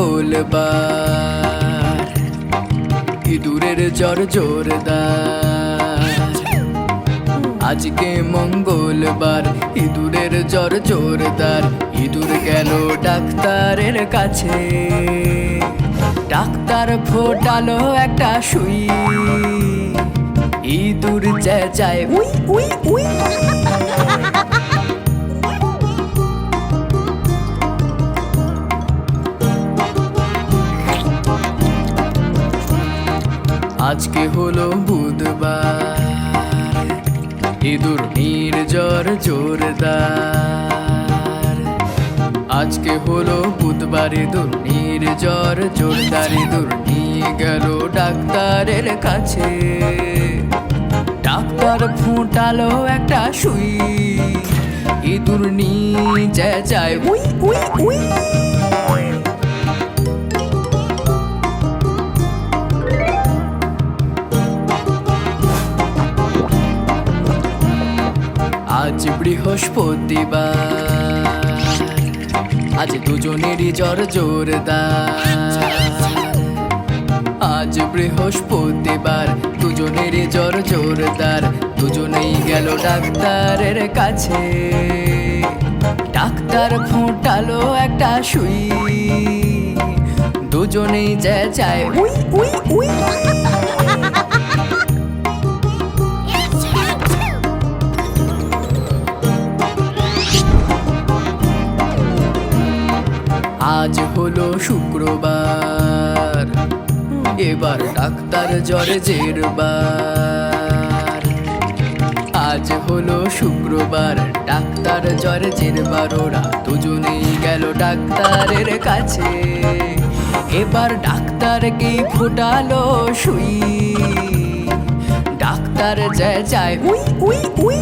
মঙ্গলবার, ইঁদুরের জ্বর জোরদার। আজকে মঙ্গলবার, ইঁদুরের জ্বর জোরদার। ইঁদুর গেল ডাক্তারের কাছে, ডাক্তার ফোটালো একটা সুই। ইঁদুর চেঁচায় উই উই উই। আজকে হলো বুধবার, ইঁদুর জ্বর জোরদার। আজকে হলো বুধবার, ইঁদুর জ্বর জোরদার। ইঁদুর নিয়ে গেল ডাক্তারের কাছে, ডাক্তার ফুটালো একটা সুই। ইঁদুর নিয়ে চেঁচায় উই উই উই। আজ বৃহস্পতিবার, আজ দুজনেরই জ্বর জোরদার। আজ বৃহস্পতিবার, দুজনেরই জ্বর জোরদার। দুজনেই গেল ডাক্তারের কাছে, ডাক্তার ফোটালো একটা সুই। দুজনেই চেঁচায় উই উই উই। আজ হলো শুক্রবার, এবার ডাক্তার জ্বরে জেরবার। আজ হলো শুক্রবার, ডাক্তার জ্বরে জেরবার। ওরা দুজনেই গেল ডাক্তারের কাছে, এবার ডাক্তারকে ফোটালো সুই। ডাক্তার চেঁচায় উই উই উই।